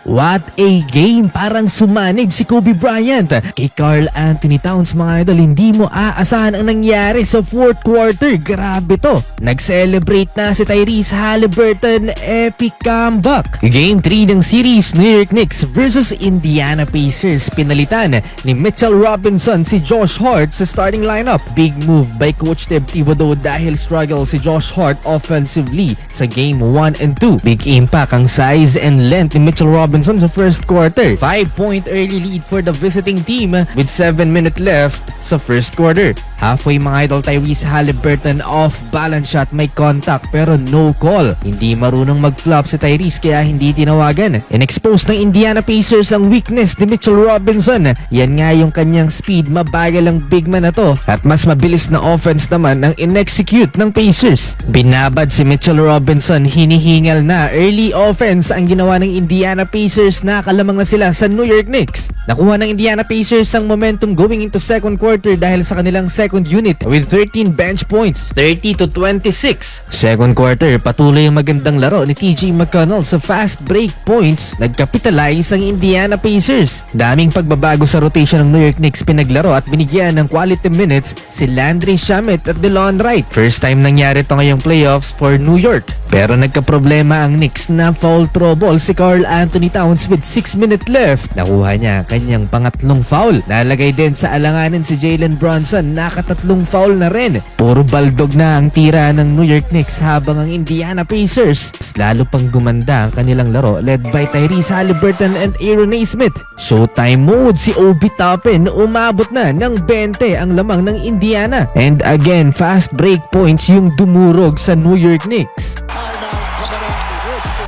What a game! Parang sumanig si Kobe Bryant kay Karl Anthony Towns. Mga idol, hindi mo aasahan ang nangyari sa fourth quarter. Grabe to! Nag-celebrate na si Tyrese Haliburton. Epic comeback! Game 3 ng series, New York Knicks versus Indiana Pacers. Pinalitan ni Mitchell Robinson si Josh Hart sa starting lineup. Big move by Coach Tim Thibodeau dahil struggle si Josh Hart offensively sa game 1 and 2. Big impact ang size and length ni Mitchell Robinson sa first quarter. 5-point early lead for the visiting team with 7 minutes left sa first quarter. Halfway mga idol, Tyrese Haliburton off balance shot, may contact pero no call. Hindi marunong mag-flop si Tyrese kaya hindi tinawagan. In-expose ng Indiana Pacers ang weakness ni Mitchell Robinson. Yan nga yung kanyang speed, mabagal ang big man na to at mas mabilis na offense naman ang in-execute ng Pacers. Binabad si Mitchell Robinson, hinihingal na. Early offense ang ginawa ng Indiana Pacers, nakalamang na sila sa New York Knicks. Nakuha ng Indiana Pacers ang momentum going into second quarter dahil sa kanilang second unit with 13 bench points, 30-26. Second quarter, patuloy ang magandang laro ni TJ McConnell sa fast break points. Nagkapitalize ang Indiana Pacers. Daming pagbabago sa rotation ng New York Knicks pinaglaro at binigyan ng quality minutes si Landry Shamet at DeLon Wright. First time nangyari ito ngayong playoffs for New York. Pero nagkaproblema ang Knicks na foul trouble si Karl Anthony Towns with 6 minutes left. Nakuha niya kanyang pangatlong foul. Nalagay din sa alanganin si Jalen Brunson, nakatatlong foul na rin. Puro baldog na ang tira ng New York Knicks habang ang Indiana Pacers lalo pang gumanda ang kanilang laro led by Tyrese Haliburton and Aaron Nesmith. Showtime mode, si Obi Toppin umabot na ng 20 ang lamang ng Indiana. And again, fast break points yung dumurog sa New York Knicks.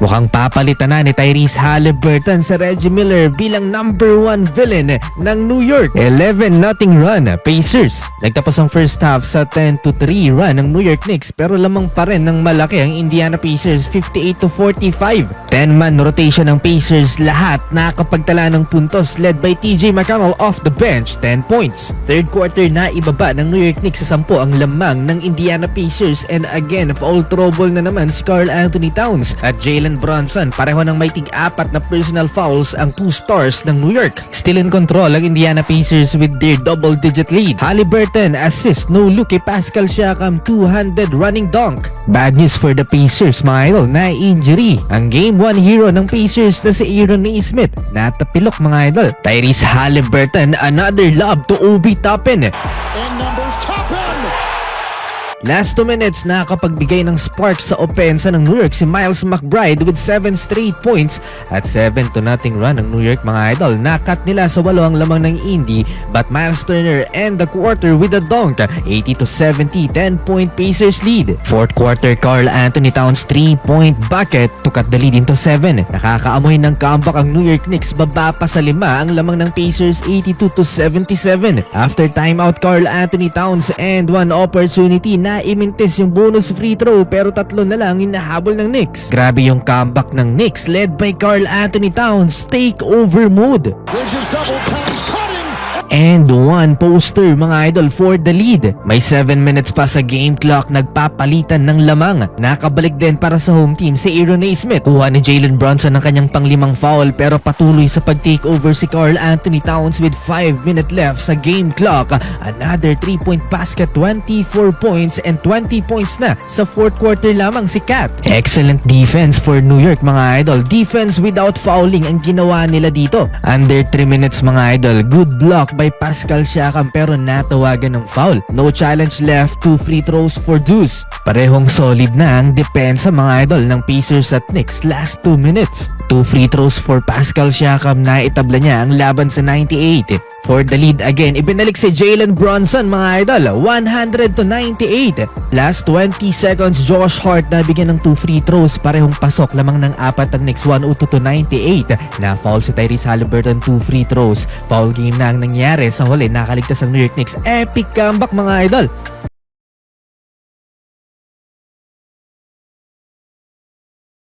Mukhang papalitan na ni Tyrese Haliburton sa Reggie Miller bilang number 1 villain ng New York. 11-0 run Pacers. Nagtapos ang first half sa 10-3 run ng New York Knicks pero lamang pa rin ng malaki ang Indiana Pacers, 58-45. 10-man rotation ng Pacers, lahat nakapagtala ng puntos led by TJ McConnell off the bench, 10 points. Third quarter na ibaba ng New York Knicks sa 10 ang lamang ng Indiana Pacers and again foul trouble na naman si Karl Anthony Towns at Jalen Brunson. Pareho ng may tig-4 na personal fouls ang 2 stars ng New York. Still in control ang Indiana Pacers with their double-digit lead. Haliburton assist, no look kay Pascal Siakam, 200 running dunk. Bad news for the Pacers mga idol, na injury ang game 1 hero ng Pacers na si Aaron Nesmith. Natapilok mga idol. Tyrese Haliburton, another lob to Obi Toppin. And numbers Toppin! Last 2 minutes, nakapagbigay ng spark sa opensa ng New York si Miles McBride with 7 straight points at 7-0 run ng New York mga idol. Nakat nila sa 8 ang lamang ng Indy but Miles Turner end the quarter with a dunk. 80-70, 10-point Pacers lead. Fourth quarter, Karl Anthony Towns 3-point bucket to cut the lead into 7. Nakakaamoy ng comeback ang New York Knicks, baba pa sa 5 ang lamang ng Pacers, 82-77. After timeout, Karl Anthony Towns and one opportunity na imintis yung bonus free throw pero 3 na lang inahabol ng Knicks. Grabe yung comeback ng Knicks led by Karl Anthony Towns, takeover mode. Bridges double, Towns cutting! And one poster mga idol for the lead. May 7 minutes pa sa game clock, nagpapalitan ng lamang. Nakabalik din para sa home team si Aaron Nesmith. Kuha ni Jalen Brunson ng kanyang pang-5 foul pero patuloy sa pag-takeover si Karl Anthony Towns with 5 minutes left sa game clock. Another 3-point basket, 24 points and 20 points na sa fourth quarter lamang si Cat. Excellent defense for New York mga idol. Defense without fouling ang ginawa nila dito. Under 3 minutes mga idol, good block by Pascal Siakam pero natawagan ng foul. No challenge left, 2 free throws for Deuce. Parehong solid na ang depensa mga idol ng Pacers at Knicks last 2 minutes. 2 free throws for Pascal Siakam, na itabla niya ang laban sa 98. For the lead again, ibinalik si Jalen Brunson mga idol, 100-98. Last 20 seconds, Josh Hart nabigyan ng 2 free throws, parehong pasok, lamang ng 4 ang Knicks, 102-98. Na foul si Tyrese Haliburton, 2 free throws. Foul game na ang nangyari sa huli, nakaligtas ang New York Knicks. Epic comeback mga idol.